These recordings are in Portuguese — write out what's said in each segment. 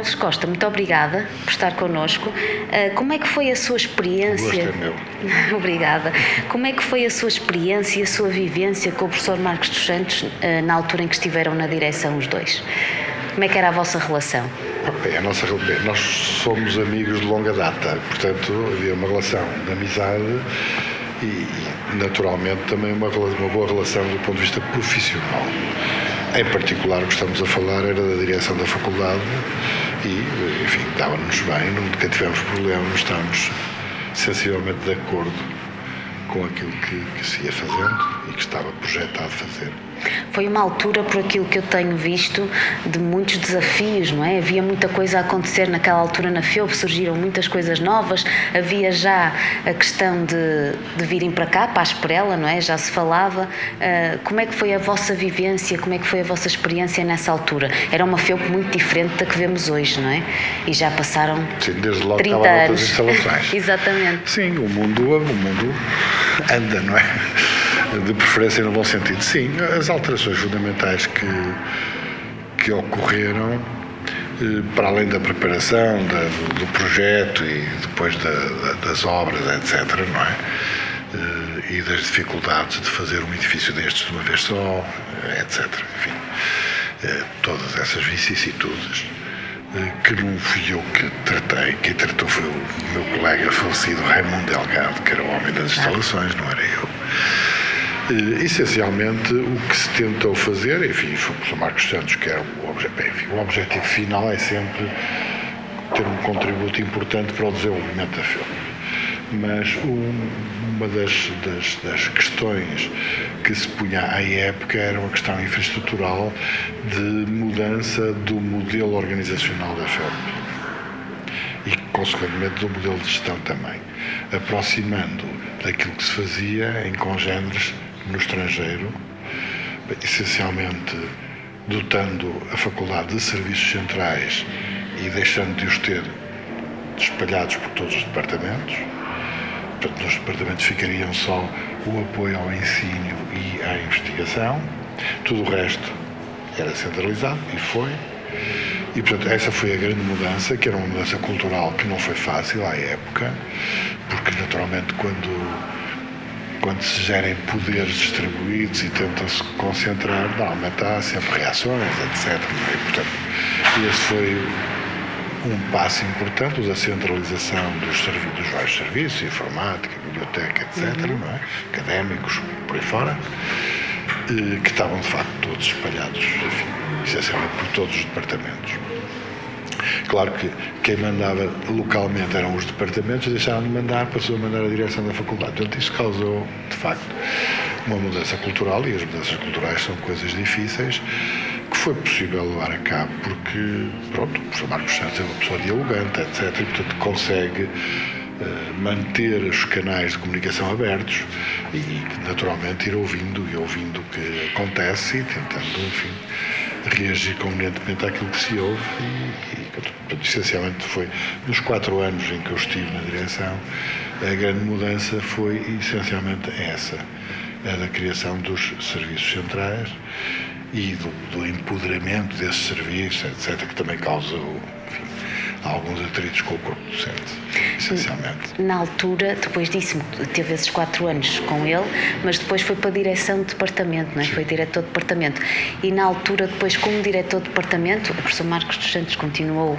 Carlos Costa, muito obrigada por estar connosco. Como é que foi a sua experiência? O gosto é meu. Obrigada. Como é que foi a sua experiência e a sua vivência com o professor Marcos dos Santos na altura em que estiveram na direção os dois? Como é que era a vossa relação? Nós somos amigos de longa data, portanto havia uma relação de amizade e naturalmente também uma boa relação do ponto de vista profissional. Em particular, o que estamos a falar era da direção da faculdade e, enfim, dava-nos bem, nunca tivemos problemas, estávamos sensivelmente de acordo com aquilo que se ia fazendo e que estava projetado fazer. Foi uma altura, por aquilo que eu tenho visto, de muitos desafios, não é? Havia muita coisa a acontecer naquela altura na FEUP, surgiram muitas coisas novas, havia já a questão de virem para cá, para a Esperela, não é? Já se falava. Como é que foi a vossa vivência, como é que foi a vossa experiência nessa altura? Era uma FEUP muito diferente da que vemos hoje, não é? E já passaram 30 anos. Instalações. Exatamente. Sim, o mundo anda, não é? De preferência no bom sentido. Sim, as alterações fundamentais que ocorreram, para além da preparação do projeto e depois das obras, etc., não é? E das dificuldades de fazer um edifício destes de uma vez só, etc. Enfim, todas essas vicissitudes que não fui eu que tratei, quem tratou foi o meu colega falecido Raimundo Delgado, que era o homem das instalações, não era eu. Essencialmente, o que se tentou fazer, enfim, foi o professor Marcos Santos, que era o objetivo final é sempre ter um contributo importante para o desenvolvimento da FEUP. Mas uma das questões que se punha à época era uma questão infraestrutural de mudança do modelo organizacional da FEUP e, consequentemente, do modelo de gestão também, aproximando daquilo que se fazia em congêneres no estrangeiro, essencialmente dotando a faculdade de serviços centrais e deixando de os ter espalhados por todos os departamentos. Portanto, nos departamentos ficariam só o apoio ao ensino e à investigação, tudo o resto era centralizado e foi. E, portanto, essa foi a grande mudança, que era uma mudança cultural que não foi fácil à época, porque, naturalmente, quando se gerem poderes distribuídos e tentam-se concentrar, normalmente há sempre reações, etc. E, portanto, esse foi um passo importante, a centralização dos vários serviços, informática, biblioteca, etc., não é? Académicos, por aí fora, que estavam, de facto, todos espalhados, enfim, essencialmente por todos os departamentos. Claro que quem mandava localmente eram os departamentos, deixaram de mandar, passou a mandar a direção da faculdade. Portanto, isso causou, de facto, uma mudança cultural, e as mudanças culturais são coisas difíceis, que foi possível levar a cabo porque, pronto, o professor Marcos Santos é uma pessoa dialogante, etc., e, portanto, consegue manter os canais de comunicação abertos e, naturalmente, ir ouvindo o que acontece e tentando, enfim, reagir convenientemente àquilo que se ouve e, essencialmente, foi nos 4 anos em que eu estive na direção, a grande mudança foi essencialmente essa, a da criação dos serviços centrais e do empoderamento desses serviços, etc., que também causou, enfim, alguns atritos com o corpo docente, essencialmente. Na altura, depois disso, teve esses 4 anos com ele, mas depois foi para a direção de departamento, não é? Foi diretor de departamento. E na altura, depois, como diretor de departamento, o professor Marcos dos Santos continuou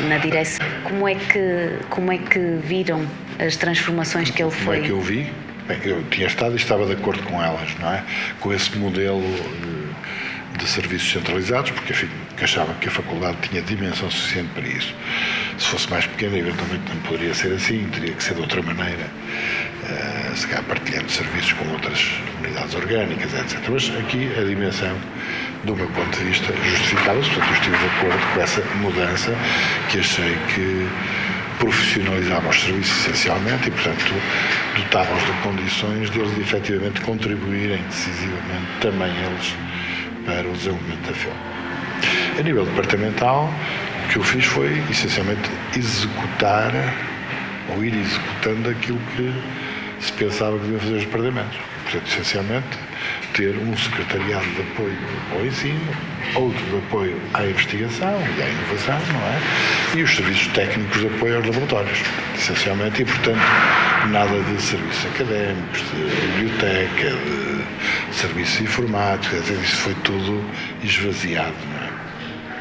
na direção. Como é que viram as transformações que ele foi? Como é que eu vi? Bem, eu tinha estado e estava de acordo com elas, não é? Com esse modelo de serviços centralizados, porque, enfim, achava que a faculdade tinha dimensão suficiente para isso. Se fosse mais pequena, eventualmente não poderia ser assim, teria que ser de outra maneira, se calhar partilhando serviços com outras unidades orgânicas, etc. Mas aqui a dimensão, do meu ponto de vista, justificava-se, portanto eu estive de acordo com essa mudança, que achei que profissionalizava os serviços essencialmente e, portanto, dotava-os de condições de eles efetivamente contribuírem decisivamente também eles para o desenvolvimento da FEUP. A nível departamental, o que eu fiz foi, essencialmente, executar ou ir executando aquilo que se pensava que deviam fazer os departamentos. Portanto, essencialmente, ter um secretariado de apoio ao ensino, outro de apoio à investigação e à inovação, não é? E os serviços técnicos de apoio aos laboratórios, essencialmente, e, portanto, nada de serviços académicos, de biblioteca, de serviços informáticos, quer dizer, isso foi tudo esvaziado, não é?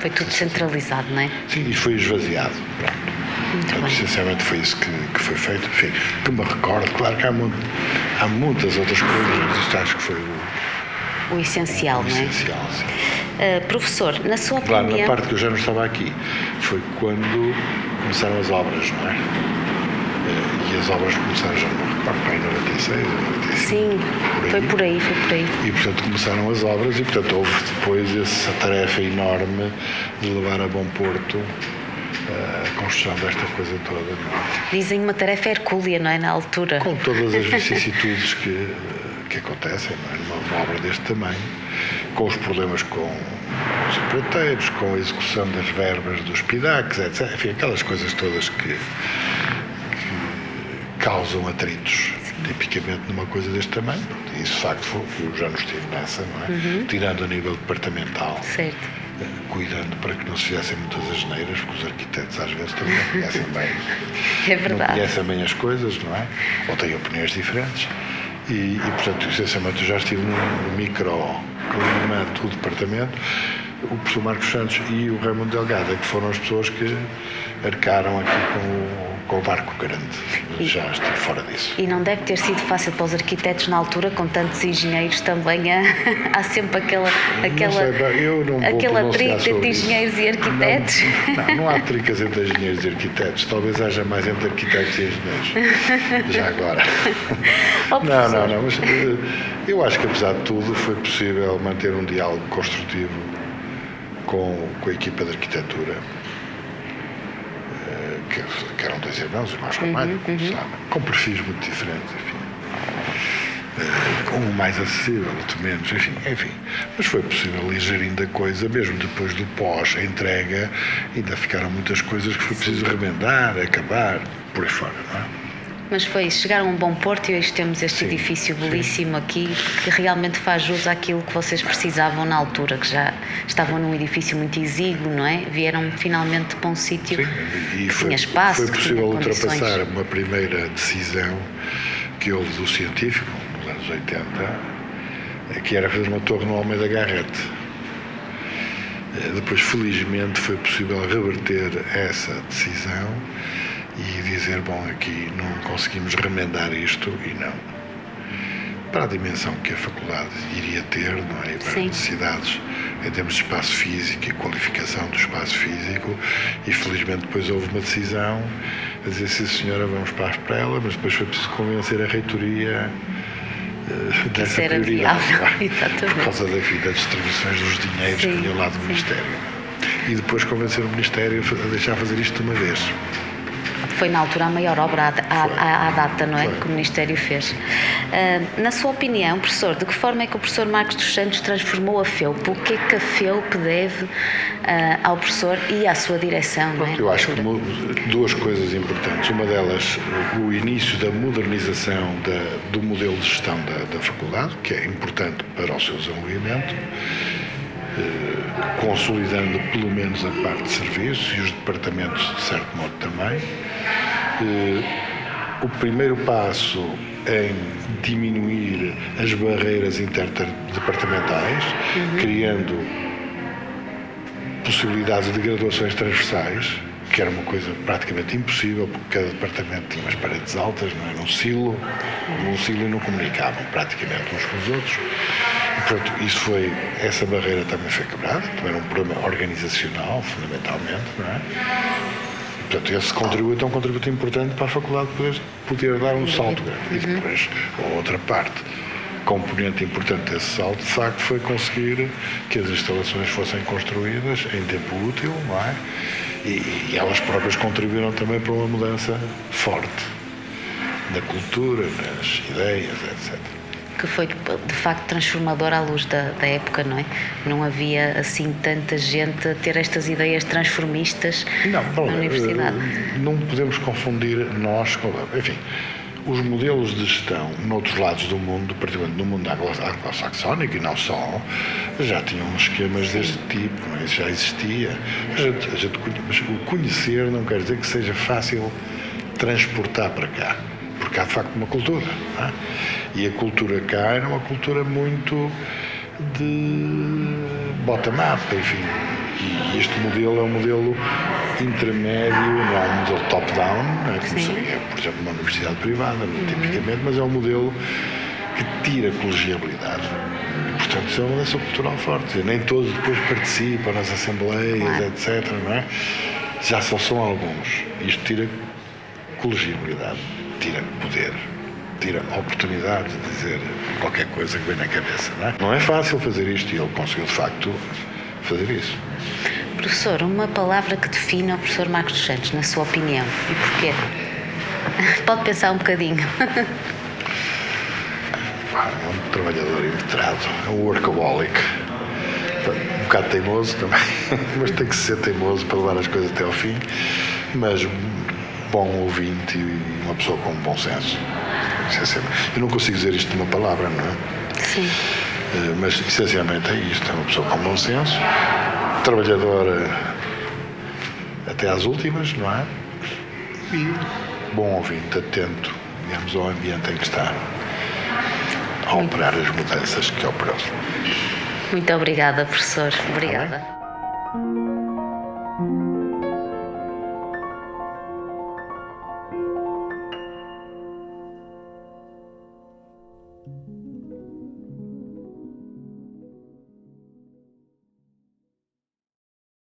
Foi tudo centralizado, não é? Sim, e foi esvaziado, pronto. Portanto, essencialmente foi isso que foi feito. Enfim, que me recordo, claro que há muitas outras coisas, mas isto acho que foi o essencial, não é? Essencial, sim. Professor, na sua Claro, opinião... na parte que eu já não estava aqui, foi quando começaram as obras, não é? E as obras começaram, já não me recordo, para em 96 ou 95. Sim, foi por aí. E, portanto, começaram as obras e, portanto, houve depois essa tarefa enorme de levar a bom porto a construção desta coisa toda. Não é? Dizem uma tarefa hercúlea, não é? Na altura. Com todas as vicissitudes que acontecem, não é? Numa obra deste tamanho, com os problemas com os empreiteiros, com a execução das verbas dos PIDACs, etc. Enfim, aquelas coisas todas que causam atritos, tipicamente numa coisa deste tamanho. Isso, de facto, eu já não estive nessa, não é? Tirando a nível departamental. Certo. Cuidando para que não se fizessem muitas asneiras, porque os arquitetos às vezes também não conhecem bem, É verdade. não conhecem bem as coisas, não é? Ou têm opiniões diferentes. E portanto, essencialmente, eu já estive no microclimato do departamento. O professor Marcos Santos e o Raimundo Delgado, que foram as pessoas que arcaram aqui com o barco grande. Já estive fora disso. E não deve ter sido fácil para os arquitetos na altura, com tantos engenheiros também. Há sempre aquele atrito entre engenheiros e arquitetos. Não há tricas entre engenheiros e arquitetos. Talvez haja mais entre arquitetos e engenheiros. Já agora. Não. Mas eu acho que, apesar de tudo, foi possível manter um diálogo construtivo com a equipa de arquitetura, que eram dois irmãos, irmãos Ramalho, com perfis muito diferentes, enfim. Um mais acessível, outro menos, enfim. Mas foi possível ir gerindo a coisa, mesmo depois do pós-entrega, ainda ficaram muitas coisas que foi preciso remendar, acabar, por aí fora, não é? Mas chegaram a um bom porto e hoje temos este edifício belíssimo aqui, que realmente faz jus àquilo que vocês precisavam na altura, que já estavam num edifício muito exíguo, não é? Vieram finalmente para um sítio que tinha espaço, foi possível que tinha ultrapassar condições. uma primeira decisão que houve do científico, nos anos 80, que era fazer uma torre no Almeida Garrett. Depois, felizmente, foi possível reverter essa decisão e dizer, bom, aqui não conseguimos remendar isto, e não. Para a dimensão que a faculdade iria ter, não é? E para as necessidades em termos de espaço físico e qualificação do espaço físico, e felizmente depois houve uma decisão a dizer, sim senhora, vamos para a Esprela, mas depois foi preciso convencer a reitoria dessa prioridade, por causa das distribuições dos dinheiros que vinham lá do Ministério. E depois convencer o Ministério a deixar fazer isto de uma vez. Foi na altura a maior obra à data, não é? Que o Ministério fez. Na sua opinião, professor, de que forma é que o professor Marcos dos Santos transformou a FEUP? O que é que a FEUP deve ao professor e à sua direção? Não é? Eu acho que duas coisas importantes. Uma delas, o início da modernização do modelo de gestão da faculdade, que é importante para o seu desenvolvimento, consolidando pelo menos a parte de serviços e os departamentos de certo modo também. O primeiro passo em diminuir as barreiras interdepartamentais, criando possibilidades de graduações transversais, que era uma coisa praticamente impossível, porque cada departamento tinha umas paredes altas, não é? Num silo e não comunicavam praticamente uns com os outros. E, portanto, essa barreira também foi quebrada, também era um problema organizacional, fundamentalmente, não é? Portanto, esse contributo é um contributo importante para a faculdade poder dar um salto grande. E depois, a outra parte, componente importante desse salto, de facto, foi conseguir que as instalações fossem construídas em tempo útil, não é? E elas próprias contribuíram também para uma mudança forte na cultura, nas ideias, etc. Que foi, de facto, transformador à luz da época, não é? Não havia, assim, tanta gente a ter estas ideias transformistas na universidade. Não podemos confundir nós com... Enfim, os modelos de gestão noutros lados do mundo, particularmente no mundo anglo-saxónico e não só, já tinham esquemas deste tipo, não é? Isso já existia. Mas o conhecer não quer dizer que seja fácil transportar para cá, porque há de facto uma cultura, não é? E a cultura cá era uma cultura muito de bottom-up, enfim. E este modelo é um modelo intermédio, não é um modelo top-down, não é? Como seria, por exemplo, uma universidade privada, tipicamente, mas é um modelo que tira colegialidade. E, portanto, isso é uma mudança cultural forte. Nem todos depois participam nas assembleias, etc. Não é? Já só são alguns. Isto tira colegialidade, tira poder, tira a oportunidade de dizer qualquer coisa que vem na cabeça. Não é fácil fazer isto e ele conseguiu, de facto, fazer isso. Professor, uma palavra que define o professor Marcos dos Santos, na sua opinião, e porquê? Pode pensar um bocadinho. É um trabalhador inveterado, é um workaholic. Um bocado teimoso também, mas tem que ser teimoso para levar as coisas até ao fim. Mas bom ouvinte e uma pessoa com bom senso. Eu não consigo dizer isto numa palavra, não é? Sim. Mas essencialmente é isto, é uma pessoa com bom senso, trabalhadora até às últimas, não é? E bom ouvinte, atento, digamos, ao ambiente em que está a operar as mudanças que operou. Muito obrigada, professor. Obrigada. Tá bem?